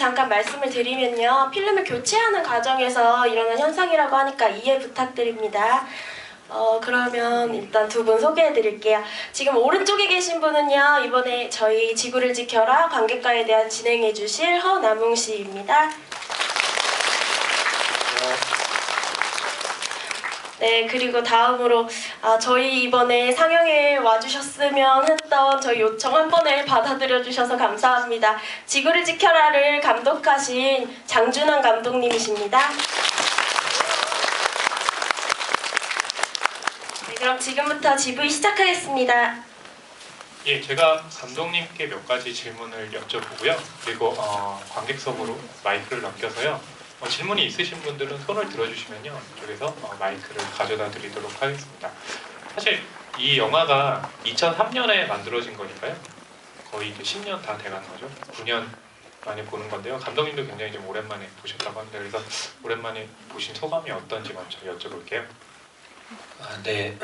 잠깐 말씀을 드리면요. 필름을 교체하는 과정에서 일어난 현상이라고 하니까 이해 부탁드립니다. 그러면 일단 두 분 소개해 드릴게요. 지금 오른쪽에 계신 분은요. 이번에 저희 지구를 지켜라 관객과에 대한 진행해 주실 허남웅 씨입니다. 네, 그리고 다음으로 저희 이번에 상영회 와주셨으면 했던 저희 요청 한 번을 받아들여 주셔서 감사합니다. 지구를 지켜라를 감독하신 장준환 감독님이십니다. 네, 그럼 지금부터 GV 시작하겠습니다. 예, 제가 감독님께 몇 가지 질문을 여쭤보고요. 그리고 관객석으로 마이크를 넘겨서요. 질문이 있으신 분들은 손을 들어주시면요. 이쪽에서 마이크를 가져다 드리도록 하겠습니다. 사실 이 영화가 2003년에 만들어진 거니까요. 거의 이제 10년 다 돼가는 거죠. 9년 만에 보는 건데요. 감독님도 굉장히 좀 오랜만에 보셨다고 합니다. 그래서 오랜만에 보신 소감이 어떤지 먼저 여쭤볼게요. 네.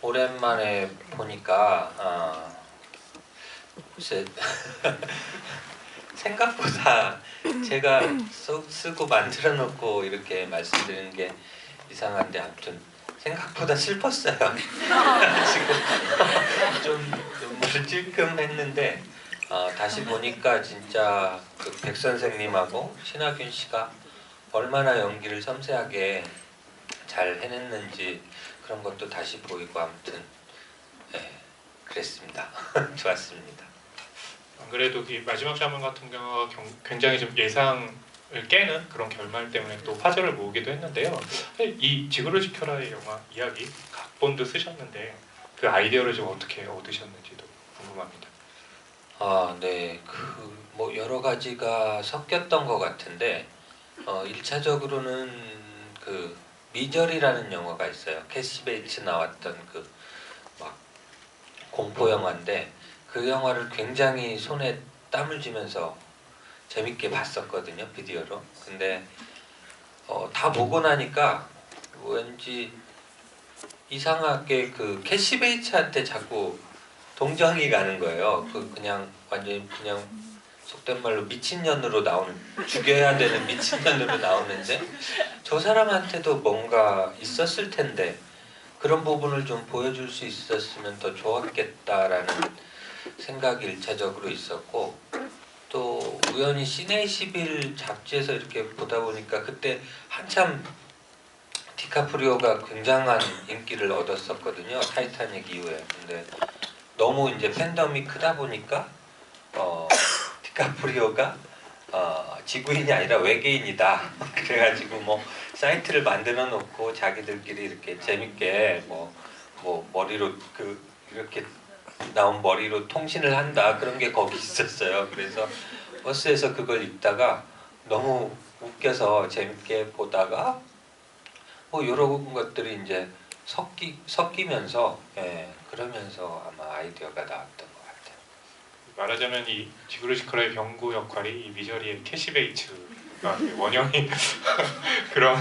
오랜만에 보니까 글쎄 생각보다 제가 쓰고 만들어 놓고 이렇게 말씀드리는 게 이상한데 아무튼 생각보다 슬펐어요. 지금 좀 눈물을 찔끔했는데 다시 보니까 진짜 그 백 선생님하고 신하균 씨가 얼마나 연기를 섬세하게 잘 해냈는지 그런 것도 다시 보이고 아무튼 그랬습니다. 좋았습니다. 안 그래도 이 마지막 장면 같은 경우가 굉장히 좀 예상을 깨는 그런 결말 때문에 또 화제를 모으기도 했는데요. 이 지구를 지켜라의 영화 이야기 각본도 쓰셨는데 그 아이디어를 좀 어떻게 얻으셨는지도 궁금합니다. 네, 뭐 여러 가지가 섞였던 것 같은데 1차적으로는 그 미저리라는 영화가 있어요. 캐시 베이츠 나왔던 그 막 공포 영화인데 그 영화를 굉장히 손에 땀을 쥐면서 재밌게 봤었거든요, 비디오로. 근데 다 보고 나니까 왠지 이상하게 그 캐시 베이츠한테 자꾸 동정이 가는 거예요. 그냥 완전히 그냥 속된 말로 미친년으로 나오는, 죽여야 되는 미친년으로 나오는데 저 사람한테도 뭔가 있었을 텐데 그런 부분을 좀 보여줄 수 있었으면 더 좋았겠다라는 생각이 1차적으로 있었고, 또 우연히 시네21 잡지에서 이렇게 보다 보니까 그때 한참 디카프리오가 굉장한 인기를 얻었었거든요, 타이타닉 이후에. 근데 너무 이제 팬덤이 크다 보니까 디카프리오가 지구인이 아니라 외계인이다. 그래가지고 뭐 사이트를 만들어 놓고 자기들끼리 이렇게 재밌게 뭐 머리로 이렇게 나온 머리로 통신을 한다, 그런 게 거기 있었어요. 그래서 버스에서 그걸 읽다가 너무 웃겨서 재밌게 보다가 뭐 이런 것들이 이제 섞이면서 그러면서 아마 아이디어가 나왔던 것 같아요. 말하자면 이 지구를 지켜라의 병구 역할이 이 미저리의 캐시 베이츠가 원형인 그런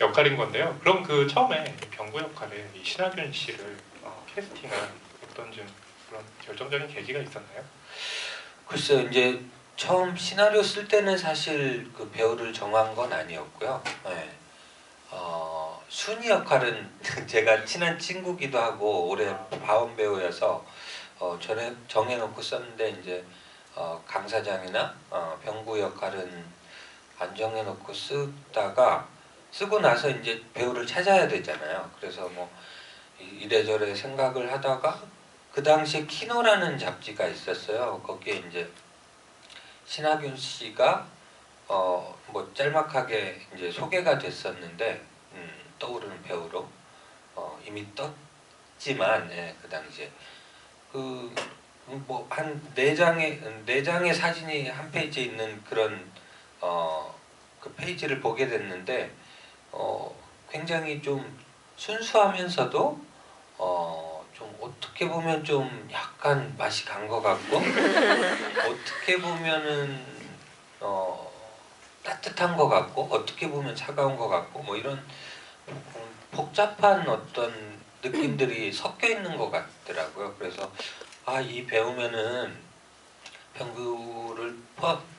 역할인 건데요. 그럼 그 처음에 병구 역할에 이 신하균 씨를 캐스팅한 어떤 좀 그런 결정적인 계기가 있었나요? 글쎄요, 이제 처음 시나리오 쓸 때는 사실 그 배우를 정한 건 아니었고요. 순이 역할은 제가 친한 친구기도 하고 올해 바원 배우여서 정해놓고 썼는데 이제 강 사장이나 병구 역할은 안 정해놓고 쓰다가 쓰고 나서 이제 배우를 찾아야 되잖아요. 그래서 뭐 이래저래 생각을 하다가 그 당시에 키노라는 잡지가 있었어요. 거기에 이제 신하균 씨가 뭐 짤막하게 이제 소개가 됐었는데 떠오르는 배우로 이미 떴지만 그 당시에 그 뭐 한 네 장의 사진이 한 페이지에 있는 그런 그 페이지를 보게 됐는데 굉장히 좀 순수하면서도 좀 어떻게 보면 좀 약간 맛이 간 것 같고 어떻게 보면은 따뜻한 것 같고 어떻게 보면 차가운 것 같고 뭐 이런 복잡한 어떤 느낌들이 섞여 있는 것 같더라고요. 그래서 이 배우면은 병구를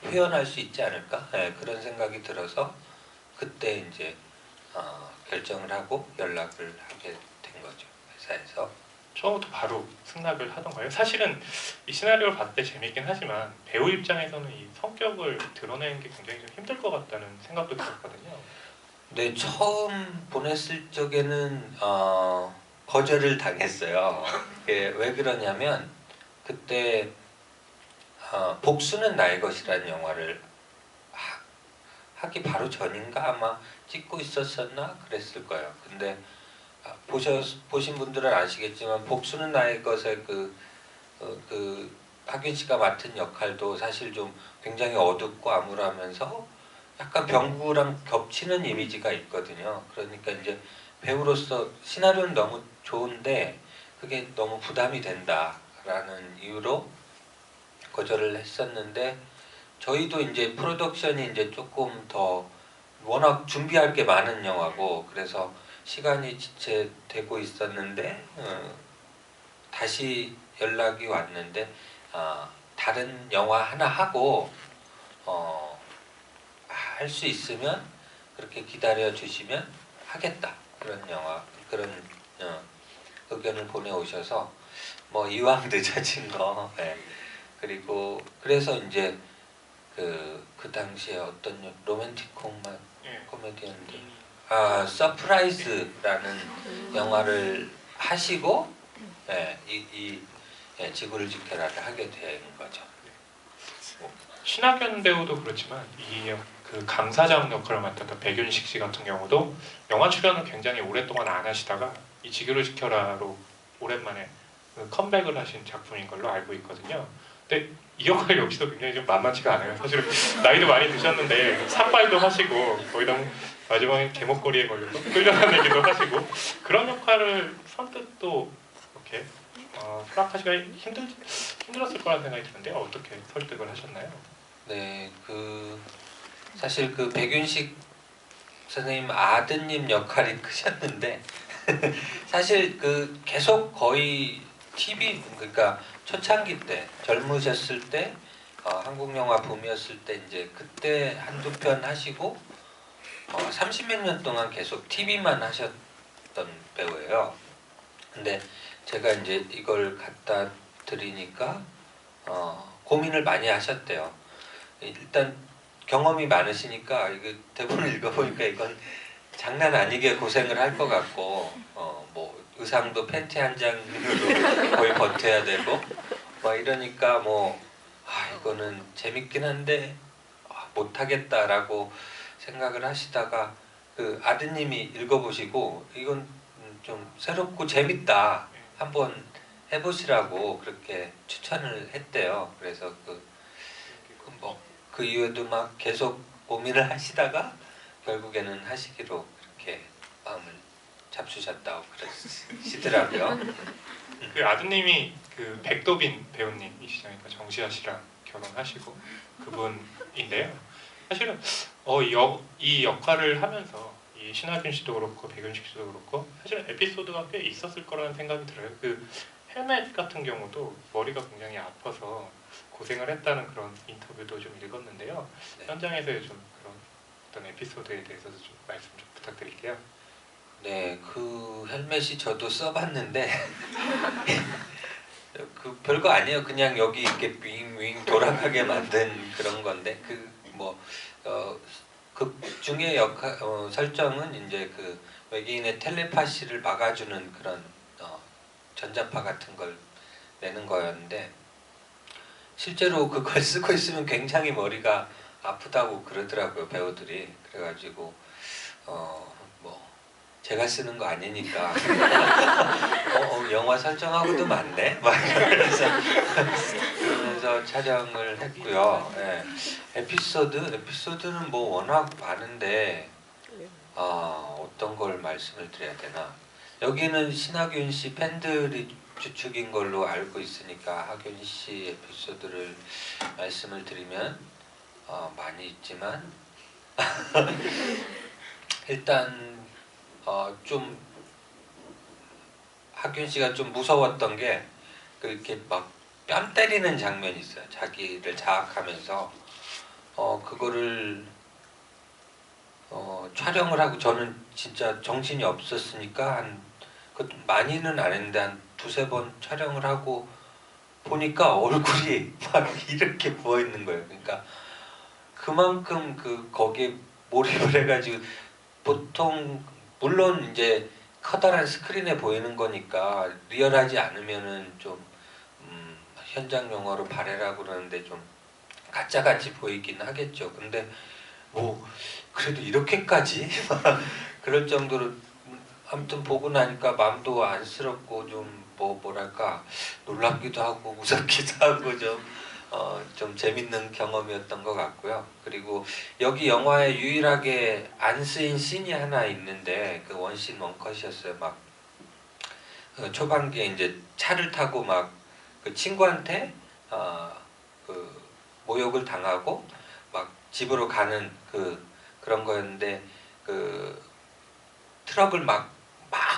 표현할 수 있지 않을까? 예, 그런 생각이 들어서 그때 이제 결정을 하고 연락을 하게 된 거죠, 회사에서. 처음부터 바로 승낙을 하던가요? 사실은 이 시나리오를 봤을 때 재밌긴 하지만 배우 입장에서는 이 성격을 드러내는 게 굉장히 좀 힘들 것 같다는 생각도 들었거든요. 네, 처음 보냈을 적에는 거절을 당했어요. 이게 왜 그러냐면 그때 복수는 나의 것이라는 영화를 하기 바로 전인가 아마 찍고 있었었나 그랬을 거예요. 근데 보신 분들은 아시겠지만 복수는 나의 것의 그 하균 씨가 맡은 역할도 사실 좀 굉장히 어둡고 암울하면서 약간 병구랑 겹치는 이미지가 있거든요. 그러니까 이제 배우로서 시나리오는 너무 좋은데 그게 너무 부담이 된다라는 이유로 거절을 했었는데 저희도 이제 프로덕션이 이제 조금 더 워낙 준비할 게 많은 영화고 그래서 시간이 지체되고 있었는데 다시 연락이 왔는데 다른 영화 하나 하고 할 수 있으면 그렇게 기다려 주시면 하겠다 그런 의견을 보내오셔서 뭐 이왕 늦어진 거 그리고 그래서 이제 그 당시에 어떤 로맨틱 코미디언들 서프라이즈라는 영화를 하시고 지구를 지켜라를 하게 된 거죠. 신하균 배우도 그렇지만 그 강사장 역할을 맡았던 백윤식 씨 같은 경우도 영화 출연을 굉장히 오랫동안 안 하시다가 이 지구를 지켜라로 오랜만에 컴백을 하신 작품인 걸로 알고 있거든요. 근데 이 역할 역시도 굉장히 좀 만만치가 않아요. 사실은 나이도 많이 드셨는데 산발도 하시고 거기다 마지막에 개목걸이에 걸려서 끌려다니기도 하시고 그런 역할을 선뜻 또 이렇게 수락하시기가 힘들었을 거라는 생각이 드는데 어떻게 설득을 하셨나요? 네, 사실 그 백윤식 선생님 아드님 역할이 크셨는데 사실 계속 거의 TV 그러니까 초창기 때 젊으셨을 때 한국 영화 붐이었을 때 이제 그때 한두 편 하시고 30몇 년 동안 계속 TV만 하셨던 배우예요. 근데 제가 이제 이걸 갖다 드리니까 고민을 많이 하셨대요. 일단 경험이 많으시니까 이거 대본을 읽어보니까 이건 장난 아니게 고생을 할 것 같고 뭐 의상도 팬티 한 장으로 거의 버텨야 되고 뭐 이러니까 이거는 재밌긴 한데 못하겠다라고 생각을 하시다가 그 아드님이 읽어보시고 이건 좀 새롭고 재밌다 한번 해보시라고 그렇게 추천을 했대요. 그래서 그 이후에도 막 계속 고민을 하시다가 결국에는 하시기로 그렇게 마음을 잡수셨다고 그러시더라고요. 그 아드님이 그 백도빈 배우님이시죠. 그러니까 정시아 씨랑 결혼하시고 그분인데요. 사실은 이 역할을 하면서 이 신하균 씨도 그렇고 백윤식 씨도 그렇고 사실은 에피소드가 꽤 있었을 거라는 생각이 들어요. 그 헬멧 같은 경우도 머리가 굉장히 아파서 고생을 했다는 그런 인터뷰도 좀 읽었는데요. 네. 현장에서의 좀 그런 어떤 에피소드에 대해서도 좀 말씀 좀 부탁드릴게요. 네, 그 헬멧이 저도 써봤는데 그 별거 아니에요. 그냥 여기 이렇게 윙윙 돌아가게 만든 그런 건데 극 중의 설정은 이제 그 외계인의 텔레파시를 막아주는 그런 전자파 같은 걸 내는 거였는데 실제로 그걸 쓰고 있으면 굉장히 머리가 아프다고 그러더라고요, 배우들이. 그래가지고 제가 쓰는 거 아니니까 영화 설정하고도 맞네 막 이러면서 촬영을 했고요. 에피소드는 뭐 워낙 많은데 어떤 걸 말씀을 드려야 되나. 여기는 신하균 씨 팬들이 주축인 걸로 알고 있으니까 하균 씨 에피소드를 말씀을 드리면 많이 있지만 일단 좀 하균 씨가 좀 무서웠던 게 그렇게 막 뺨 때리는 장면이 있어요. 자기를 자학하면서 그거를 촬영을 하고 저는 진짜 정신이 없었으니까 그것도 많이는 안 했는데 한 두세 번 촬영을 하고 보니까 얼굴이 막 이렇게 부어 있는 거예요. 그러니까 그만큼 거기에 몰입을 해가지고 보통 물론 이제 커다란 스크린에 보이는 거니까 리얼하지 않으면은 좀 현장 용어로 발해라고 그러는데 좀 가짜같이 보이긴 하겠죠. 근데 뭐 그래도 이렇게까지 그럴 정도로 아무튼 보고 나니까 마음도 안쓰럽고 좀 뭐랄까 놀랍기도 하고 무섭기도 하고 좀 재밌는 경험이었던 것 같고요. 그리고 여기 영화에 유일하게 안 쓰인 씬이 하나 있는데 그 원씬 원컷이었어요. 막 초반기에 이제 차를 타고 막 그 친구한테 그 모욕을 당하고 막 집으로 가는 그런 거였는데 그 트럭을 막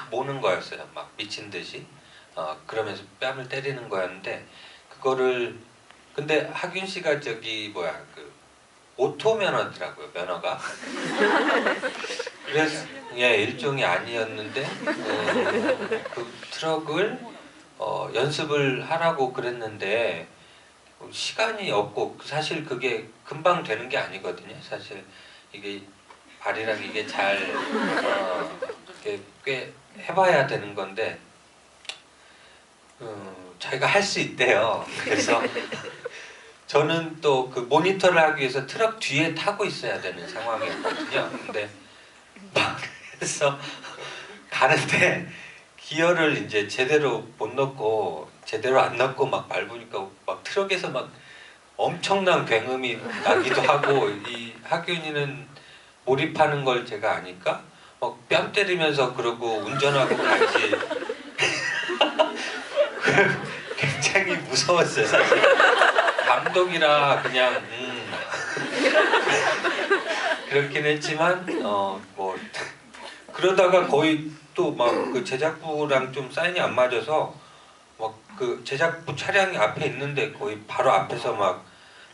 모는 거였어요. 막 미친 듯이 그러면서 뺨을 때리는 거였는데 그거를 근데 하균 씨가 저기 그 오토 면허더라고요. 면허가 그래서 일종이 아니었는데 그 트럭을 연습을 하라고 그랬는데 시간이 없고 사실 그게 금방 되는 게 아니거든요. 사실 이게 발이랑 이게 잘 꽤 해봐야 되는 건데 자기가 할 수 있대요. 그래서 저는 또 그 모니터를 하기 위해서 트럭 뒤에 타고 있어야 되는 상황이었거든요. 근데 막 그래서 가는데 기어를 이제 제대로 못 넣고 제대로 안 넣고 막 밟으니까 막 트럭에서 막 엄청난 굉음이 나기도 하고 이 하균이는 몰입하는 걸 제가 아니까 막 뺨 때리면서 그러고 운전하고 가지 굉장히 무서웠어요. 사실 감독이라 그냥 그렇긴 했지만 뭐 그러다가 거의 또 막 그 제작부랑 좀 사인이 안 맞아서 막 그 제작부 차량이 앞에 있는데 거의 바로 앞에서 막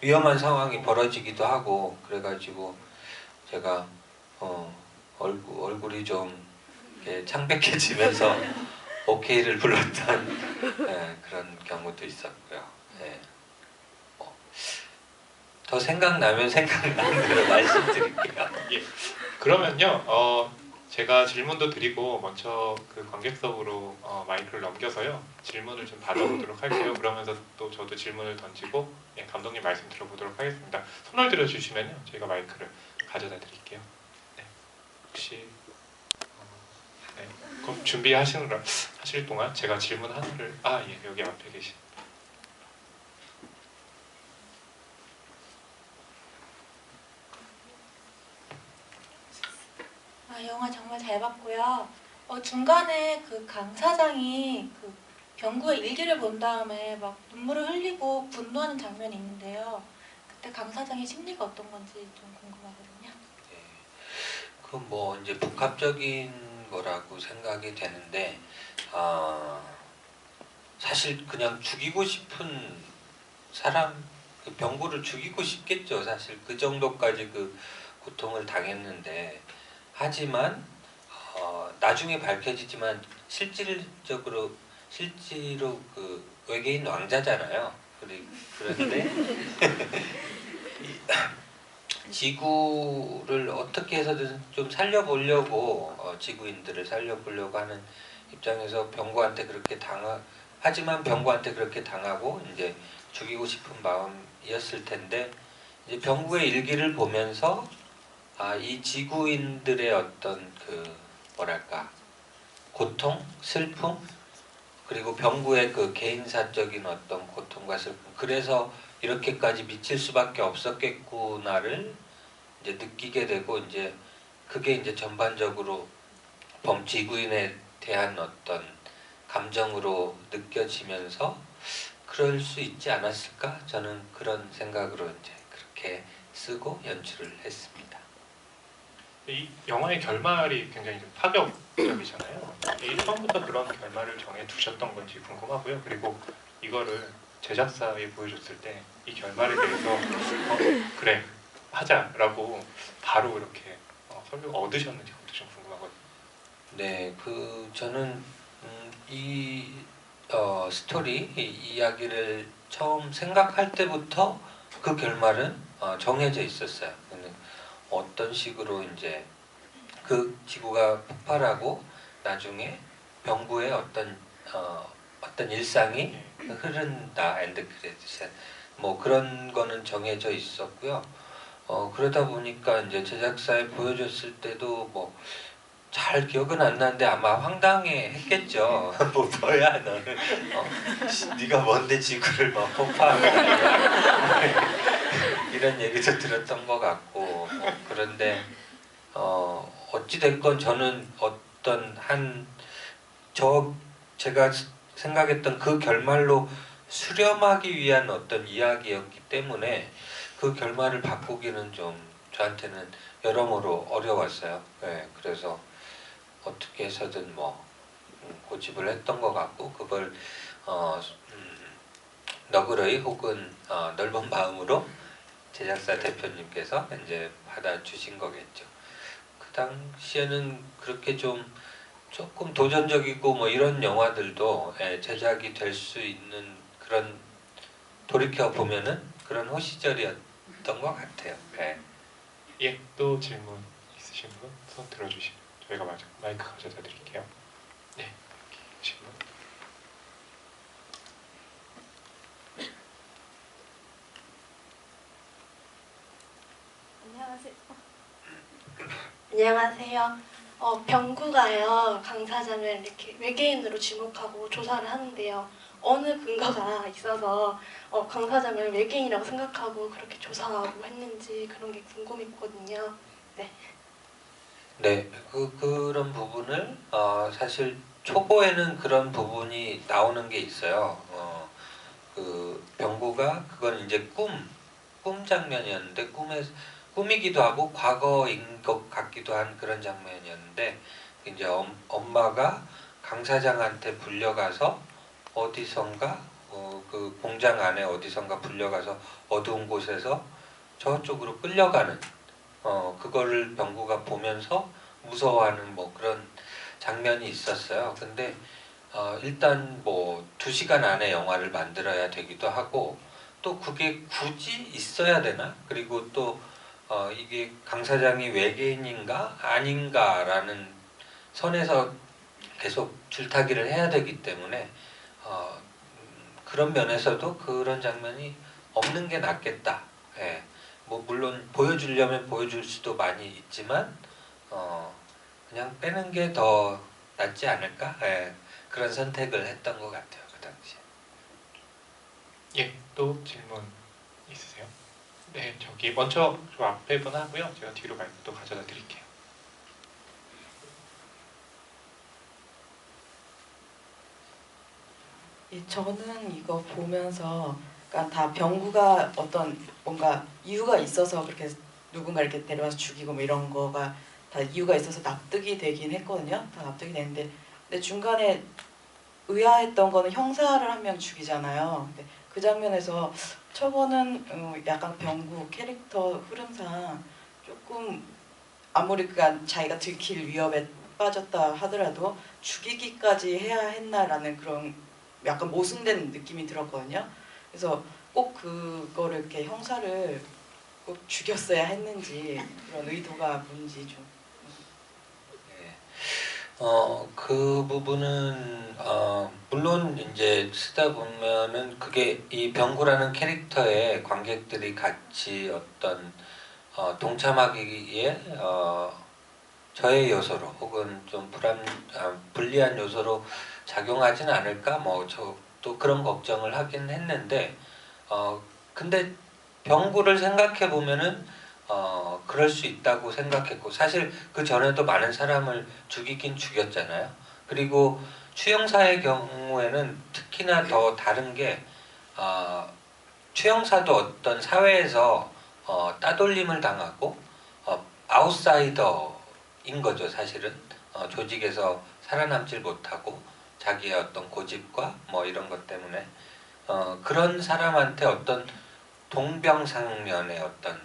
위험한 상황이 벌어지기도 하고 그래가지고 제가 얼굴이 좀 이렇게 창백해지면서 오케이를 불렀던 그런 경우도 있었고요. 더 생각나면 생각나는 대로 말씀드릴게요. 예. 그러면요, 제가 질문도 드리고 먼저 그 관객석으로 마이크를 넘겨서요 질문을 좀 받아보도록 할게요. 그러면서 또 저도 질문을 던지고 감독님 말씀 들어보도록 하겠습니다. 손을 들어주시면요 저희가 마이크를 가져다 드릴게요. 네. 혹시 네. 그럼 준비하실 동안 제가 질문 하나를 여기 앞에 계신. 영화 정말 잘 봤고요. 중간에 그 강 사장이 그 병구의 일기를 본 다음에 막 눈물을 흘리고 분노하는 장면이 있는데요. 그때 강 사장의 심리가 어떤 건지 좀 궁금하거든요. 그건 뭐 이제 복합적인 거라고 생각이 되는데 사실 그냥 죽이고 싶은 사람 그 병구를 죽이고 싶겠죠. 사실 그 정도까지 그 고통을 당했는데 하지만 나중에 밝혀지지만 실질로 그 외계인 왕자잖아요. 그런데 지구를 어떻게 해서든 좀 살려보려고 지구인들을 살려보려고 하는 입장에서 병구한테 그렇게 하지만 병구한테 그렇게 당하고 이제 죽이고 싶은 마음이었을 텐데 이제 병구의 일기를 보면서 이 지구인들의 어떤 그 뭐랄까 고통, 슬픔 그리고 병구의 그 개인사적인 어떤 고통과 슬픔 그래서 이렇게까지 미칠 수밖에 없었겠구나를 이제 느끼게 되고 이제 그게 이제 전반적으로 범지구인에 대한 어떤 감정으로 느껴지면서 그럴 수 있지 않았을까? 저는 그런 생각으로 이제 그렇게 쓰고 연출을 했습니다. 이 영화의 결말이 굉장히 좀 파격적이잖아요. 이 처음부터 그런 결말을 정해 두셨던 건지 궁금하고요. 그리고 이거를 제작사에 보여줬을 때 이 결말에 대해서 그래 하자라고 바로 이렇게 설명 얻으셨는지 그것도 좀 궁금하거든요. 네, 그 저는 이 스토리 이 이야기를 처음 생각할 때부터 그 결말은 정해져 있었어요. 근데 어떤 식으로 이제 그 지구가 폭발하고 나중에 병구의 어떤 일상이 예. 흐른다 엔드 크레딧에 뭐 그런 거는 정해져 있었고요. 그러다 보니까 이제 제작사에 보여줬을 때도 뭐 잘 기억은 안 나는데 아마 황당해 했겠죠. 뭐 뭐야 너는 네가 뭔데 지구를 막 폭파하냐 이런 얘기도 들었던 것 같고 그런데 어찌 됐건 저는 어떤 제가 생각했던 그 결말로 수렴하기 위한 어떤 이야기였기 때문에 그 결말을 바꾸기는 좀 저한테는 여러모로 어려웠어요. 네, 그래서 어떻게 해서든 뭐 고집을 했던 것 같고 그걸 너그러이 혹은 넓은 마음으로 제작사 대표님께서 이제 받아주신 거겠죠. 그 당시에는 그렇게 좀 조금 도전적이고 뭐 이런 영화들도 제작이 될 수 있는 그런 돌이켜 보면은 그런 호시절이었던 것 같아요. 네. 예, 또 질문 있으신 분 손 들어주시면 저희가 마이크 가져다 드릴게요. 네, 질문. 안녕하세요. 안녕하세요. 병구가요 강 사장을 이렇게 외계인으로 지목하고 조사를 하는데요. 어느 근거가 있어서 강 사장을 외계인이라고 생각하고 그렇게 조사하고 했는지 그런 게 궁금했거든요. 네, 그런 부분을 사실 초보에는 그런 부분이 나오는 게 있어요. 그 병고가 그건 이제 꿈 장면이었는데 꿈이기도 하고 과거인 것 같기도 한 그런 장면이었는데 이제 엄마가 강 사장한테 불려가서 어디선가 그 공장 안에 어디선가 불려가서 어두운 곳에서 저쪽으로 끌려가는 그거를 병구가 보면서 무서워하는 뭐 그런 장면이 있었어요. 근데 일단 뭐 2시간 안에 영화를 만들어야 되기도 하고 또 그게 굳이 있어야 되나? 그리고 또 이게 강 사장이 외계인인가 아닌가라는 선에서 계속 줄타기를 해야 되기 때문에 그런 면에서도 그런 장면이 없는 게 낫겠다. 예. 뭐 물론 보여주려면 보여줄 수도 많이 있지만 그냥 빼는 게 더 낫지 않을까? 예. 그런 선택을 했던 것 같아요. 그 당시에. 예, 또 질문 있으세요? 네, 저기 먼저 좀 앞에 분 하고요. 제가 뒤로 마이크 또 가져다 드릴게요. 예, 저는 이거 보면서 그러니까 다 병구가 어떤 뭔가 이유가 있어서 그렇게 누군가 이렇게 데려와서 죽이고 뭐 이런 거가 다 이유가 있어서 납득이 되긴 했거든요. 다 납득이 되는데 근데 중간에 의아했던 거는 형사를 한 명 죽이잖아요. 근데 그 장면에서 저거는 약간 병구 캐릭터 흐름상 조금 아무리 그간 자기가 들킬 위협에 빠졌다 하더라도 죽이기까지 해야 했나라는 그런 약간 모순된 느낌이 들었거든요. 그래서 꼭 그거를 이렇게 형사를 꼭 죽였어야 했는지 그런 의도가 뭔지 좀. 예. 그 부분은 물론 이제 쓰다 보면은 그게 이 병구라는 캐릭터에 관객들이 같이 어떤 동참하기에 저의 요소로 혹은 좀 불리한 요소로 작용하진 않을까 뭐 저 또 그런 걱정을 하긴 했는데 근데 병구를 생각해 보면은 그럴 수 있다고 생각했고 사실 그 전에도 많은 사람을 죽이긴 죽였잖아요. 그리고 추형사의 경우에는 특히나 더 다른 게 추형사도 어떤 사회에서 따돌림을 당하고 아웃사이더인 거죠. 사실은 조직에서 살아남질 못하고 자기의 어떤 고집과 뭐 이런 것 때문에 그런 사람한테 어떤 동병상련의 어떤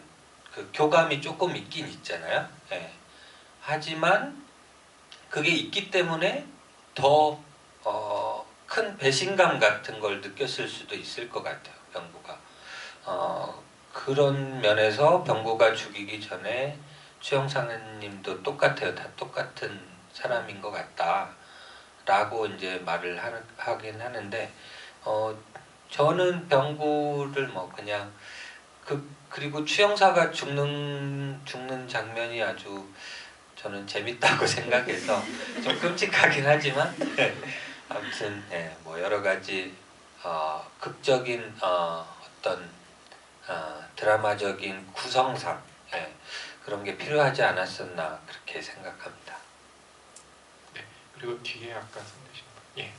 그 교감이 조금 있긴 있잖아요. 예. 하지만 그게 있기 때문에 더 큰 배신감 같은 걸 느꼈을 수도 있을 것 같아요. 병구가. 그런 면에서 병구가 죽이기 전에 최영상님도 똑같아요. 다 똑같은 사람인 것 같다 라고 이제 말을 하긴 하는데 저는 병구를 뭐 그냥 그리고 추영사가 죽는 장면이 아주 저는 재밌다고 생각해서 좀 끔찍하긴 하지만 아무튼 뭐 여러 가지 극적인 어떤 드라마적인 구성상 그런 게 필요하지 않았었나 그렇게 생각합니다. 네. 그리고 뒤에 아까 손대신 분. 예.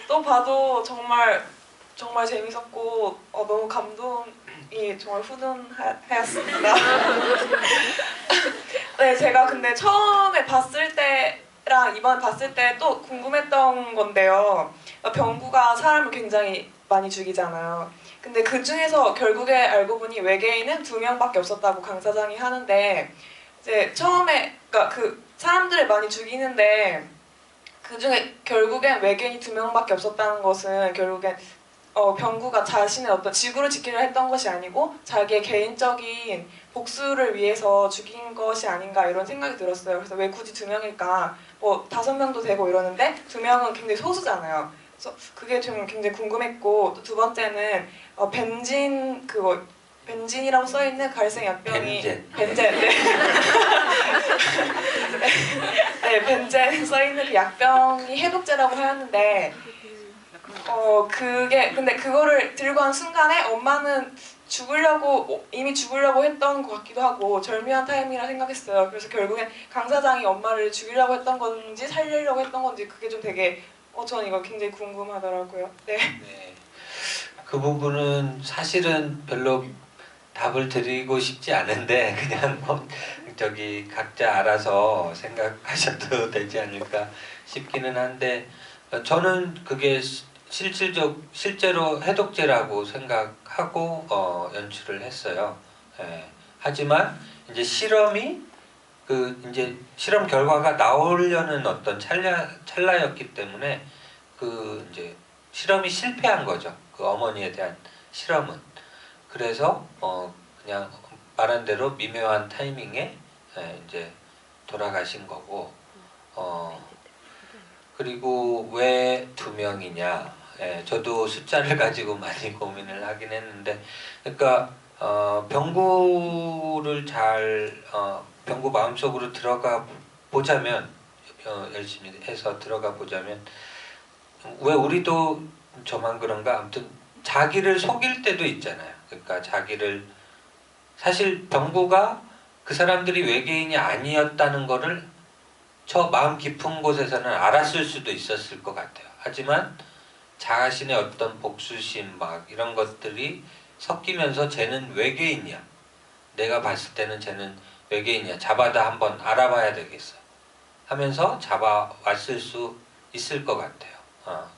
또 봐도 정말 재밌었고 너무 감동이 정말 훈훈하였습니다. 네, 제가 근데 처음에 봤을 때랑 이번에 봤을 때 또 궁금했던 건데요. 병구가 사람을 굉장히 많이 죽이잖아요. 근데 그 중에서 결국에 알고 보니 외계인은 2명밖에 없었다고 강 사장이 하는데 이제 처음에 그러니까 그 사람들을 많이 죽이는데 그 중에 결국엔 외계인이 2명밖에 없었다는 것은 결국엔 병구가 자신의 어떤 지구를 지키려 했던 것이 아니고 자기의 개인적인 복수를 위해서 죽인 것이 아닌가 이런 생각이 들었어요. 그래서 왜 굳이 2명일까? 뭐 5명도 되고 이러는데 2명은 굉장히 소수잖아요. 그래서 그게 좀 굉장히 궁금했고 또 두 번째는 벤진이라고 써 있는 갈색 약병이 벤젠 네, 벤젠 써 있는 그 약병이 해독제라고 하였는데 근데 그거를 들고 한 순간에 엄마는 이미 죽으려고 했던 것 같기도 하고 절묘한 타이밍이라 생각했어요. 그래서 결국엔 강 사장이 엄마를 죽이려고 했던 건지 살리려고 했던 건지 그게 좀 되게 저는 이거 굉장히 궁금하더라고요. 네. 네. 그 부분은 사실은 별로 답을 드리고 싶지 않은데 그냥 저기 각자 알아서 생각하셔도 되지 않을까 싶기는 한데 저는 그게 실제로 해독제라고 생각하고 연출을 했어요. 하지만 이제 실험 결과가 나오려는 어떤 찰나였기 때문에 그 이제 실험이 실패한 거죠. 그 어머니에 대한 실험은. 그래서 그냥 말한 대로 미묘한 타이밍에 이제 돌아가신 거고 그리고 왜 2명이냐 저도 숫자를 가지고 많이 고민을 하긴 했는데 그러니까 병구를 병구 마음속으로 들어가 보자면 열심히 해서 들어가 보자면 왜 우리도 저만 그런가 아무튼 자기를 속일 때도 있잖아요. 그러니까 사실 병구가 그 사람들이 외계인이 아니었다는 거를 저 마음 깊은 곳에서는 알았을 수도 있었을 것 같아요. 하지만 자신의 어떤 복수심 막 이런 것들이 섞이면서 쟤는 외계인이야. 내가 봤을 때는 쟤는 외계인이야. 잡아다 한번 알아봐야 되겠어. 하면서 잡아왔을 수 있을 것 같아요.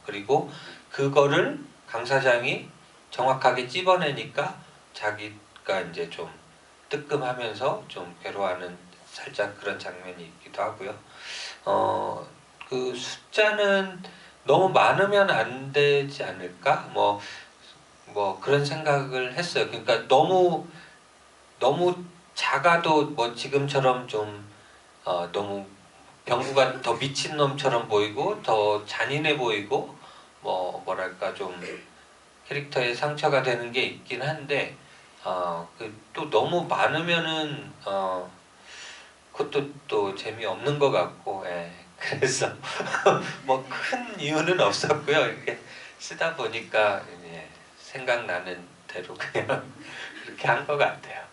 그리고 그거를 강 사장이 정확하게 찝어내니까 자기가 이제 좀 뜨끔하면서 좀 괴로워하는 살짝 그런 장면이 있기도 하고요. 그 숫자는 너무 많으면 안 되지 않을까? 뭐 그런 생각을 했어요. 그러니까 너무 작아도 뭐 지금처럼 좀 너무 병구가 더 미친놈처럼 보이고 더 잔인해 보이고 뭐랄까 좀 캐릭터에 상처가 되는 게 있긴 한데 또 너무 많으면은 그것도 또 재미없는 것 같고 그래서 뭐 큰 이유는 없었고요. 이렇게 쓰다 보니까 생각나는 대로 그냥 그렇게 한 것 같아요.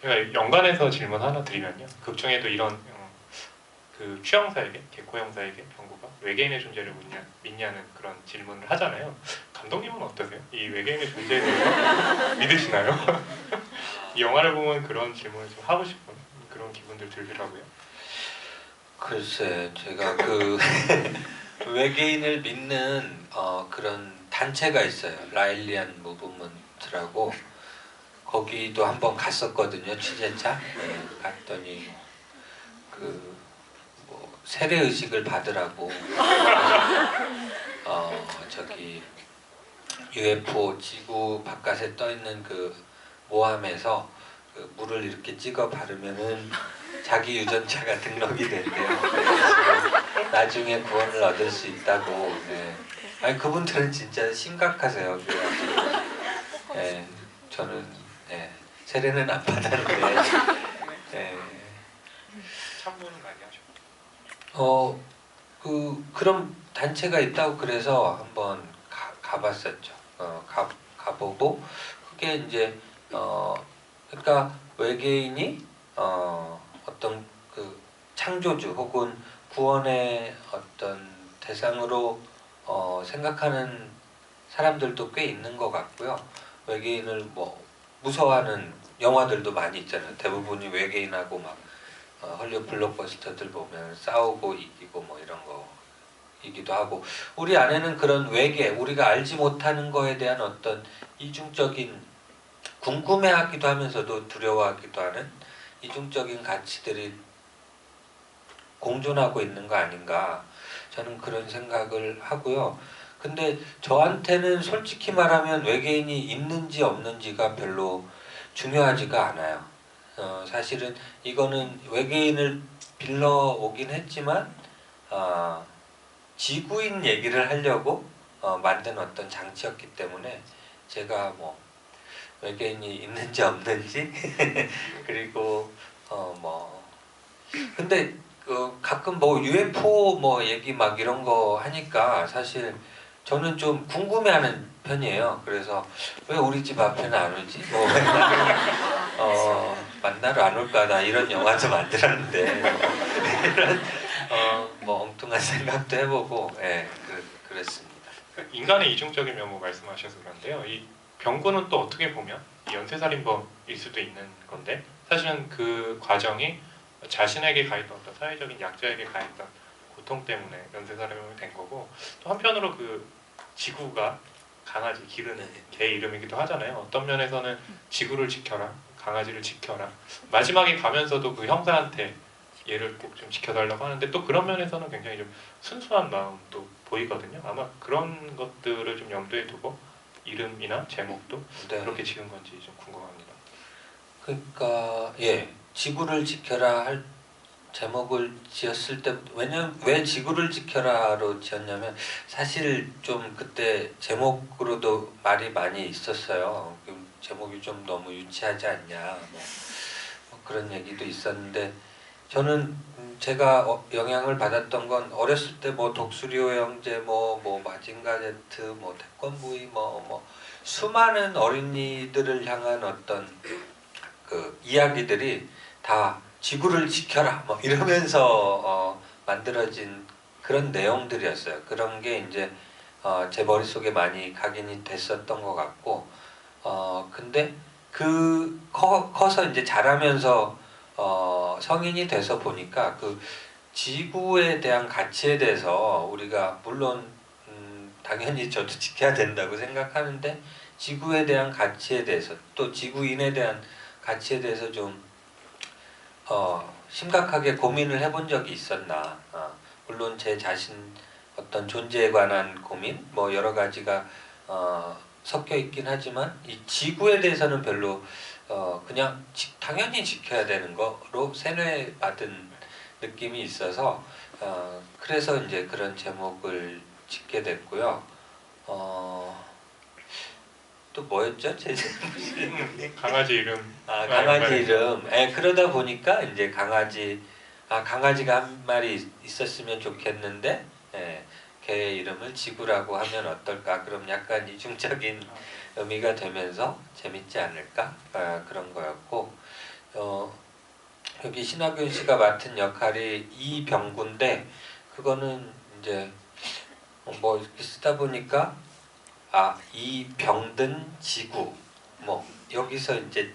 제가 연관해서 질문 하나 드리면요. 극 중에도 이런 그 추형사에게, 개코 형사에게 병구가 외계인의 존재를 믿냐는 그런 질문을 하잖아요. 감독님은 어떠세요? 이 외계인의 존재에 대해서 믿으시나요? 이 영화를 보면 그런 질문을 좀 하고 싶은 그런 기분들 들더라고요. 글쎄 제가 외계인을 믿는 그런 단체가 있어요. 라일리안 무브먼트라고. 거기도 한번 갔었거든요. 취재차. 네, 갔더니 그 뭐 세례 의식을 받으라고 저기 UFO 지구 바깥에 떠 있는 그 모함에서 그 물을 이렇게 찍어 바르면은 자기 유전자가 등록이 된대요. 나중에 구원을 얻을 수 있다고. 네. 아니 그분들은 진짜 심각하세요. 그래가지고 네, 저는 네, 세례는 안 받았는데 네. 참고는 많이 하셨고. 그런 단체가 있다고 그래서 한번 가봤었죠. 가보고 그게 이제 그러니까 외계인이 어떤 그 창조주 혹은 구원의 어떤 대상으로 생각하는 사람들도 꽤 있는 것 같고요. 외계인을 뭐 무서워하는 영화들도 많이 있잖아요. 대부분이 외계인하고 막 헐리우드 블록버스터들 보면 싸우고 이기고 뭐 이런 거이기도 하고, 우리 안에는 그런 외계, 우리가 알지 못하는 거에 대한 어떤 이중적인 궁금해하기도 하면서도 두려워하기도 하는 이중적인 가치들이 공존하고 있는 거 아닌가, 저는 그런 생각을 하고요. 근데 저한테는 솔직히 말하면 외계인이 있는지 없는지가 별로 중요하지가 않아요. 사실은 이거는 외계인을 빌려오긴 했지만 지구인 얘기를 하려고 만든 어떤 장치였기 때문에 제가 뭐 외계인이 있는지 없는지 그리고 뭐 근데 가끔 뭐 UFO 뭐 얘기 막 이런 거 하니까 사실 저는 좀 궁금해하는 편이에요. 그래서 왜 우리 집 앞에는 안 오지? 뭐 만나러 안 올까, 나 이런 영화도 만들었는데 이런 뭐 엉뚱한 생각도 해보고 그랬습니다. 인간의 이중적인 면모 말씀하셔서 그런데요. 이 병구는 또 어떻게 보면 이 연쇄살인범일 수도 있는 건데, 사실은 그 과정이 자신에게 가했던 어떤 사회적인 약자에게 가했던 고통 때문에 연쇄살인범이 된 거고, 또 한편으로 그 지구가 강아지 기르는 개 이름이기도 하잖아요. 어떤 면에서는 지구를 지켜라, 강아지를 지켜라, 마지막에 가면서도 그 형사한테 얘를 꼭 좀 지켜달라고 하는데, 또 그런 면에서는 굉장히 좀 순수한 마음도 보이거든요. 아마 그런 것들을 좀 염두에 두고 이름이나 제목도 네. 그렇게 지은 건지 좀 궁금합니다. 그러니까 지구를 지켜라 할 제목을 지었을 때, 왜냐면 왜 지구를 지켜라로 지었냐면 사실 좀 그때 제목으로도 말이 많이 있었어요. 제목이 좀 너무 유치하지 않냐 뭐 그런 얘기도 있었는데, 저는 제가 영향을 받았던 건 어렸을 때 뭐 독수리오 형제, 뭐 마징가 제트, 뭐 태권브이, 뭐 수많은 어린이들을 향한 어떤 그 이야기들이 다 지구를 지켜라 뭐 이러면서 만들어진 그런 내용들이었어요. 그런 게 이제 제 머릿속에 많이 각인이 됐었던 것 같고, 근데 커서 이제 자라면서 성인이 돼서 보니까 그 지구에 대한 가치에 대해서 우리가 물론 당연히 저도 지켜야 된다고 생각하는데, 지구에 대한 가치에 대해서 또 지구인에 대한 가치에 대해서 좀 심각하게 고민을 해본 적이 있었나. 물론 제 자신 어떤 존재에 관한 고민 뭐 여러 가지가 섞여 있긴 하지만, 이 지구에 대해서는 별로 그냥 당연히 지켜야 되는 거로 세뇌받은 느낌이 있어서 그래서 이제 그런 제목을 짓게 됐고요. 또 뭐였죠? 제 강아지 이름. 강아지 이름. 그러다 보니까 이제 강아지가 한 마리 있었으면 좋겠는데, 걔 이름을 지구라고 하면 어떨까? 그럼 약간 이중적인 의미가 되면서 재밌지 않을까? 그런 거였고, 여기 신하균 씨가 맡은 역할이 이병구인데, 그거는 이제 뭐 이렇게 쓰다 보니까 이 병든 지구, 뭐 여기서 이제